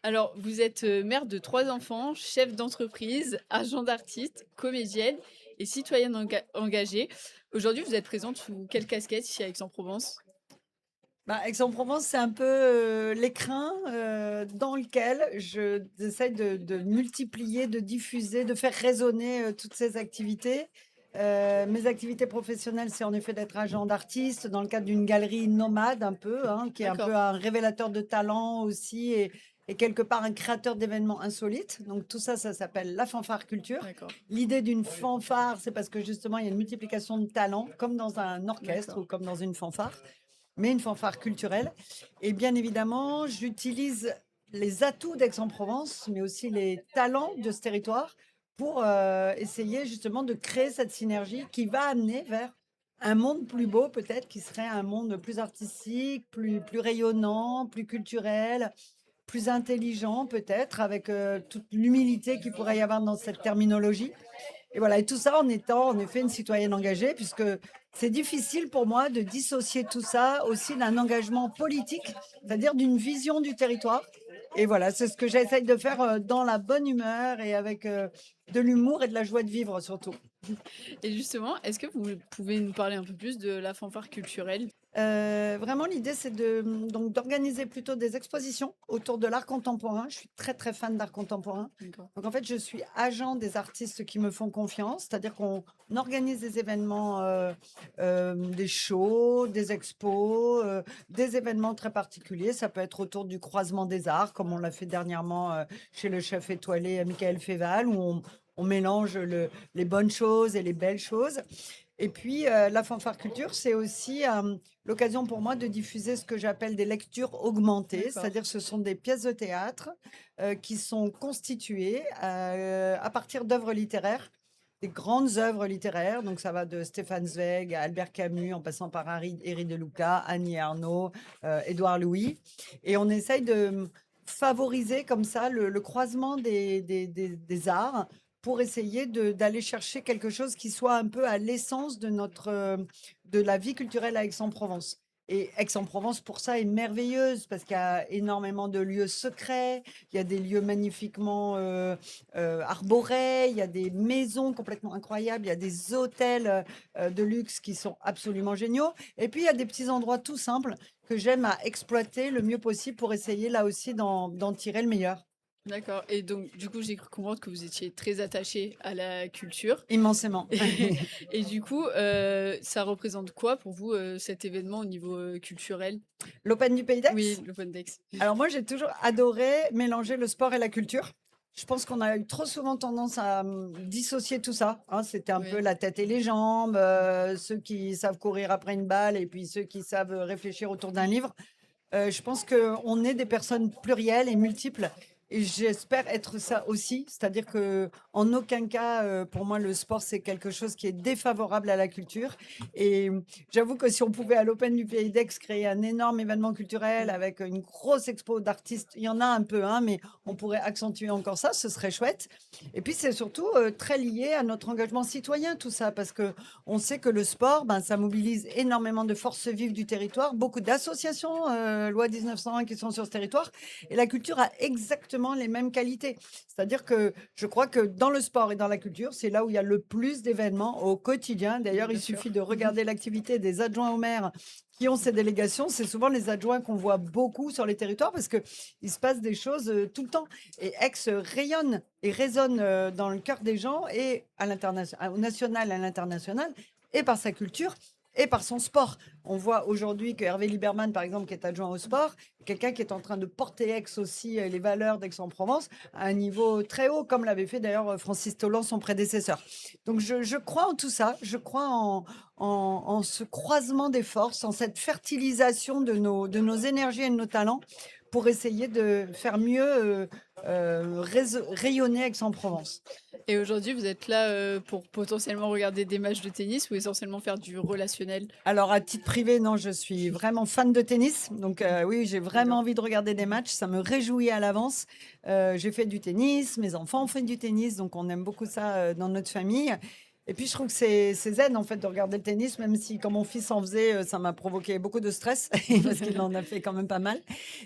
Alors, vous êtes mère de 3 enfants, chef d'entreprise, agent d'artiste, comédienne et citoyenne engagée. Aujourd'hui, vous êtes présente sous quelle casquette ici à Aix-en-Provence? Bah, Aix-en-Provence, c'est un peu, l'écrin, dans lequel j'essaie de multiplier, de diffuser, de faire résonner, toutes ces activités. Mes activités professionnelles, c'est en effet d'être agent d'artiste dans le cadre d'une galerie nomade un peu, hein, qui est un D'accord, peu un révélateur de talent aussi et quelque part un créateur d'événements insolites. Donc tout ça, ça s'appelle la fanfare culture. d'accord, L'idée d'une fanfare, c'est parce que justement, il y a une multiplication de talents, comme dans un orchestre d'accord. ou comme dans une fanfare, mais une fanfare culturelle. Et bien évidemment, j'utilise les atouts d'Aix-en-Provence, mais aussi les talents de ce territoire pour essayer justement de créer cette synergie qui va amener vers un monde plus beau, peut-être, qui serait un monde plus artistique, plus rayonnant, plus culturel, plus intelligent, peut-être, avec toute l'humilité qu'il pourrait y avoir dans cette terminologie. Et voilà, et tout ça en étant en effet une citoyenne engagée, puisque c'est difficile pour moi de dissocier tout ça aussi d'un engagement politique, c'est-à-dire d'une vision du territoire. Et voilà, c'est ce que j'essaye de faire dans la bonne humeur et avec de l'humour et de la joie de vivre surtout. Et justement, est-ce que vous pouvez nous parler un peu plus de la fanfare culturelle? Vraiment l'idée c'est donc d'organiser plutôt des expositions autour de l'art contemporain. Je suis très, très fan d'art contemporain. D'accord. Donc en fait, je suis agent des artistes qui me font confiance, c'est-à-dire qu'on organise des événements, des shows, des expos, des événements très particuliers. Ça peut être autour du croisement des arts, comme on l'a fait dernièrement, chez le chef étoilé, Michael Féval, où on mélange les bonnes choses et les belles choses. Et puis, la fanfare culture, c'est aussi, l'occasion pour moi de diffuser ce que j'appelle des lectures augmentées, D'accord. c'est-à-dire ce sont des pièces de théâtre, qui sont constituées, à partir d'œuvres littéraires, des grandes œuvres littéraires. Donc ça va de Stéphane Zweig à Albert Camus, en passant par Henri de Luca, Annie Ernaux, Édouard Louis, et on essaye de, favoriser comme ça le croisement des arts pour essayer d'aller chercher quelque chose qui soit un peu à l'essence de la vie culturelle à Aix-en-Provence. Et Aix-en-Provence, pour ça, est merveilleuse parce qu'il y a énormément de lieux secrets, il y a des lieux magnifiquement arborés, il y a des maisons complètement incroyables, il y a des hôtels de luxe qui sont absolument géniaux. Et puis, il y a des petits endroits tout simples que j'aime à exploiter le mieux possible pour essayer là aussi d'en tirer le meilleur. D'accord. Et donc, du coup, j'ai cru comprendre que vous étiez très attachée à la culture. Immensément. Et du coup, ça représente quoi pour vous, cet événement au niveau, culturel? L'Open du Pays Oui, d'Aix. l'Opendex. Alors moi, j'ai toujours adoré mélanger le sport et la culture. Je pense qu'on a eu trop souvent tendance à dissocier tout ça, hein. C'était un peu Ouais. la tête et les jambes, ceux qui savent courir après une balle et puis ceux qui savent réfléchir autour d'un livre. Je pense qu'on est des personnes plurielles et multiples et j'espère être ça aussi. C'est-à-dire qu'en aucun cas, pour moi, le sport, c'est quelque chose qui est défavorable à la culture et j'avoue que si on pouvait à l'Open du Pays d'Aix créer un énorme événement culturel Mmh. avec une grosse expo d'artistes, il y en a un peu, hein, mais on pourrait accentuer encore ça, ce serait chouette. Et puis c'est surtout, très lié à notre engagement citoyen tout ça, parce qu'on sait que le sport, ben, ça mobilise énormément de forces vives du territoire, beaucoup d'associations, loi 1901 qui sont sur ce territoire et la culture a exactement les mêmes qualités. C'est-à-dire que je crois que dans le sport et dans la culture, c'est là où il y a le plus d'événements au quotidien. Oui, D'ailleurs, il bien suffit sûr. de regarder l'activité des adjoints au maire qui ont ces délégations. C'est souvent les adjoints qu'on voit beaucoup sur les territoires parce qu'il se passe des choses, tout le temps. Et Aix rayonne et résonne, dans le cœur des gens et au national et à l'international et par sa culture et par son sport. On voit aujourd'hui que Hervé Liberman, par exemple, qui est adjoint au sport, quelqu'un qui est en train de porter Aix aussi, les valeurs d'Aix-en-Provence à un niveau très haut, comme l'avait fait d'ailleurs, Francis Tolland, son prédécesseur. Donc je crois en tout ça, je crois en ce croisement des forces, en cette fertilisation de nos énergies et de nos talents pour essayer de faire mieux, rayonner Aix-en-Provence. Et aujourd'hui, vous êtes là, pour potentiellement regarder des matchs de tennis ou essentiellement faire du relationnel? Alors à titre privé, non, je suis vraiment fan de tennis, donc oui, j'ai vraiment D'accord. envie de regarder des matchs, ça me réjouit à l'avance. J'ai fait du tennis, mes enfants ont fait du tennis, donc on aime beaucoup ça, dans notre famille Et puis je trouve que c'est zen en fait de regarder le tennis, même si quand mon fils en faisait, ça m'a provoqué beaucoup de stress parce qu'il en a fait quand même pas mal.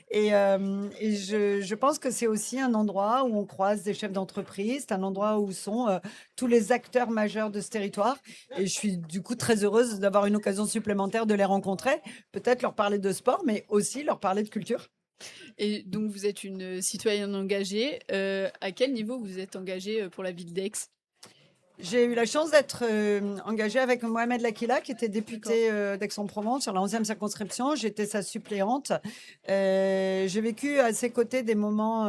Et je pense que c'est aussi un endroit où on croise des chefs d'entreprise, c'est un endroit où sont tous les acteurs majeurs de ce territoire. Et je suis du coup très heureuse d'avoir une occasion supplémentaire de les rencontrer, peut-être leur parler de sport, mais aussi leur parler de culture. Et donc vous êtes une citoyenne engagée. À quel niveau vous êtes engagée, pour la ville d'Aix? J'ai eu la chance d'être engagée avec Mohamed Lakila, qui était D'accord. député d'Aix-en-Provence sur la 11e circonscription. J'étais sa suppléante. J'ai vécu à ses côtés des moments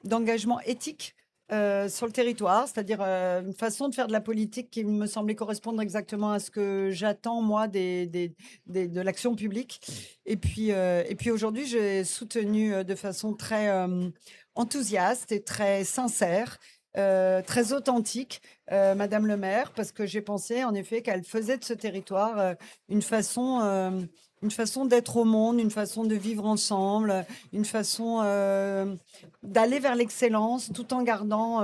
d'engagement éthique sur le territoire, c'est-à-dire une façon de faire de la politique qui me semblait correspondre exactement à ce que j'attends, moi, de l'action publique. Et puis aujourd'hui, j'ai soutenu de façon très enthousiaste et très sincère, très authentique, Madame le maire, parce que j'ai pensé en effet qu'elle faisait de ce territoire une façon, une façon d'être au monde, une façon de vivre ensemble, une façon d'aller vers l'excellence tout en gardant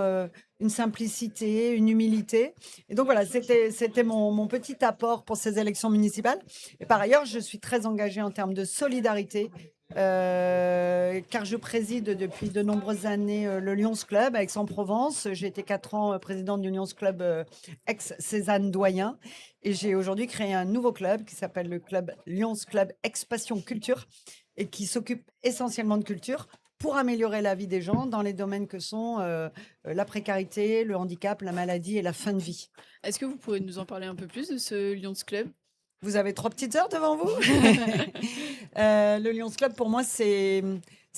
une simplicité, une humilité. Et donc voilà, c'était mon petit apport pour ces élections municipales. Et par ailleurs, je suis très engagée en termes de solidarité. Car je préside depuis de nombreuses années le Lions Club à Aix-en-Provence. J'ai été 4 ans présidente du Lions Club ex-Cézanne Doyen. Et j'ai aujourd'hui créé un nouveau club qui s'appelle le club Lions Club Ex-Passion Culture et qui s'occupe essentiellement de culture pour améliorer la vie des gens dans les domaines que sont la précarité, le handicap, la maladie et la fin de vie. Est-ce que vous pourriez nous en parler un peu plus de ce Lions Club? Vous avez 3 petites heures devant vous? Le Lions Club, pour moi, c'est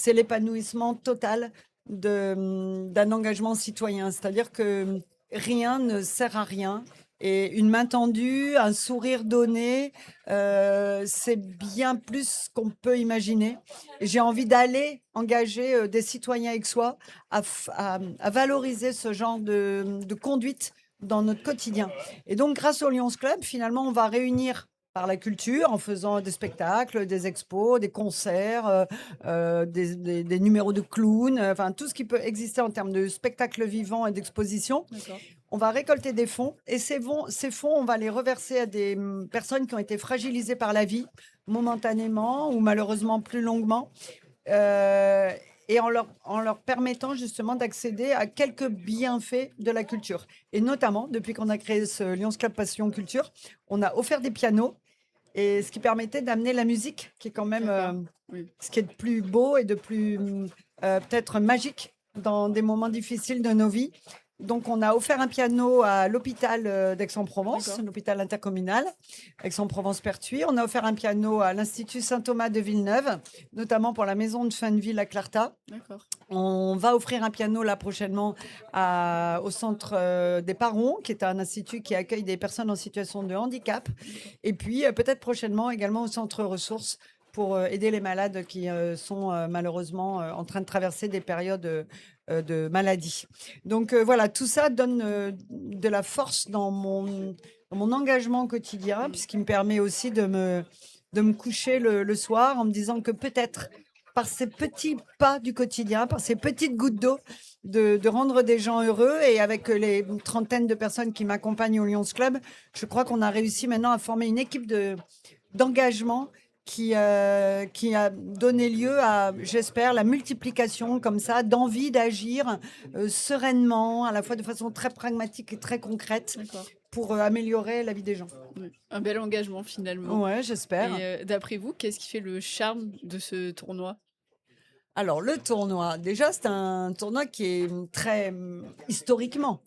l'épanouissement total d'un engagement citoyen. C'est-à-dire que rien ne sert à rien et une main tendue, un sourire donné, c'est bien plus qu'on peut imaginer. Et j'ai envie d'aller engager, des citoyens aixois à valoriser ce genre de conduite dans notre quotidien. Et donc grâce au Lions Club, finalement, on va réunir par la culture, en faisant des spectacles, des expos, des concerts, des numéros de clowns, enfin tout ce qui peut exister en termes de spectacles vivants et d'expositions. D'accord. On va récolter des fonds et ces fonds, on va les reverser à des personnes qui ont été fragilisées par la vie, momentanément ou malheureusement plus longuement, euh, et en leur permettant justement d'accéder à quelques bienfaits de la culture. Et notamment, depuis qu'on a créé ce Lions Club Passion Culture, on a offert des pianos et ce qui permettait d'amener la musique, qui est quand même D'accord. Oui. ce qui est de plus beau et de plus peut-être magique dans des moments difficiles de nos vies. Donc, on a offert un piano à l'hôpital d'Aix-en-Provence, D'accord. l'hôpital intercommunal Aix-en-Provence-Pertuis. On a offert un piano à l'Institut Saint-Thomas de Villeneuve, notamment pour la maison de fin de vie La Clarta. D'accord. On va offrir un piano là prochainement au centre des Parons, qui est un institut qui accueille des personnes en situation de handicap. Et puis peut-être prochainement également au centre ressources pour aider les malades qui sont malheureusement en train de traverser des périodes de maladie. Donc voilà, tout ça donne de la force dans mon engagement quotidien, puisqu'il me permet aussi de me coucher le soir en me disant que peut-être par ces petits pas du quotidien, par ces petites gouttes d'eau, de rendre des gens heureux. Et avec les trentaines de personnes qui m'accompagnent au Lions Club, je crois qu'on a réussi maintenant à former une équipe d'engagement qui a donné lieu à, j'espère, la multiplication comme ça d'envie d'agir sereinement, à la fois de façon très pragmatique et très concrète D'accord. pour améliorer la vie des gens. Oui. Un bel engagement finalement. Ouais, j'espère. Et d'après vous, qu'est-ce qui fait le charme de ce tournoi? Alors, le tournoi, déjà, c'est un tournoi qui est très historiquement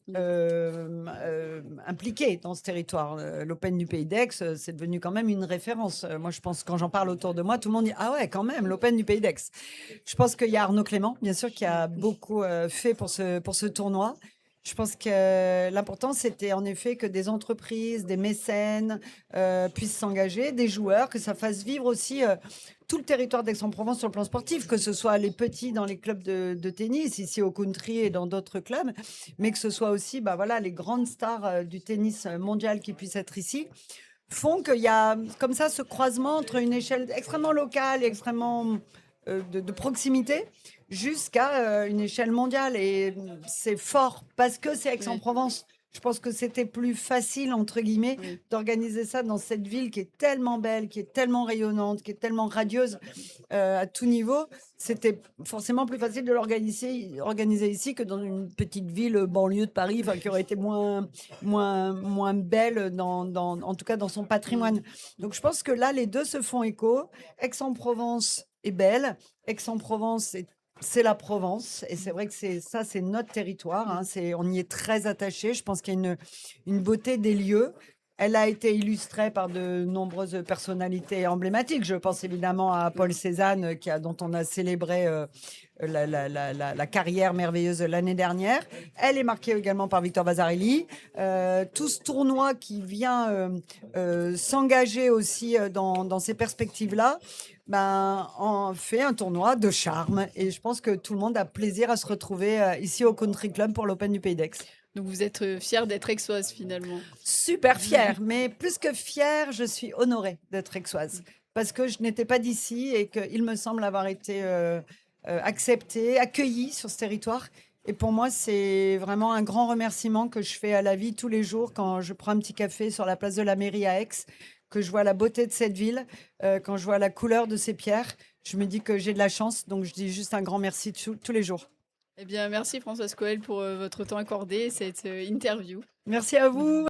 impliqué dans ce territoire. L'Open du Pays d'Aix, c'est devenu quand même une référence. Moi, je pense, quand j'en parle autour de moi, tout le monde dit ah ouais, quand même, l'Open du Pays d'Aix. Je pense qu'il y a Arnaud Clément, bien sûr, qui a beaucoup fait pour ce tournoi. Je pense que l'important, c'était en effet que des entreprises, des mécènes puissent s'engager, des joueurs, que ça fasse vivre aussi tout le territoire d'Aix-en-Provence sur le plan sportif, que ce soit les petits dans les clubs de tennis, ici au country et dans d'autres clubs, mais que ce soit aussi bah, voilà, les grandes stars du tennis mondial qui puissent être ici, font qu'il y a comme ça ce croisement entre une échelle extrêmement locale et extrêmement de proximité jusqu'à une échelle mondiale. Et c'est fort parce que c'est Oui. Aix-en-Provence. Je pense que c'était plus «facile» entre guillemets Oui. d'organiser ça dans cette ville qui est tellement belle, qui est tellement rayonnante, qui est tellement radieuse, à tout niveau. C'était forcément plus facile de organiser ici que dans une petite ville, banlieue de Paris, enfin qui aurait été moins belle en tout cas dans son Mmh. patrimoine. Donc je pense que là, les 2 se font écho. Aix-en-Provence est belle, Aix-en-Provence c'est la Provence et c'est Mmh. vrai que c'est notre territoire, hein, Mmh. on y est très attaché. Je pense qu'il y a une beauté des lieux. Elle a été illustrée par de nombreuses personnalités emblématiques. Je pense évidemment à Paul Oui. Cézanne, dont on a célébré la carrière merveilleuse l'année dernière. Elle est marquée également par Victor Vasarely. Tout ce tournoi qui vient s'engager aussi dans ces perspectives-là, ben, on fait un tournoi de charme et je pense que tout le monde a plaisir à se retrouver ici au Country Club pour l'Open du Pays d'Aix. Donc vous êtes, fière d'être aixoise finalement? Super fière, mais plus que fière, je suis honorée d'être aixoise parce que je n'étais pas d'ici et qu'il me semble avoir été acceptée, accueillie sur ce territoire. Et pour moi, c'est vraiment un grand remerciement que je fais à la vie tous les jours quand je prends un petit café sur la place de la mairie à Aix, que je vois la beauté de cette ville, quand je vois la couleur de ces pierres. Je me dis que j'ai de la chance, donc je dis juste un grand merci tous les jours. Eh bien merci Françoise Coel pour, votre temps accordé et cette, interview. Merci à vous.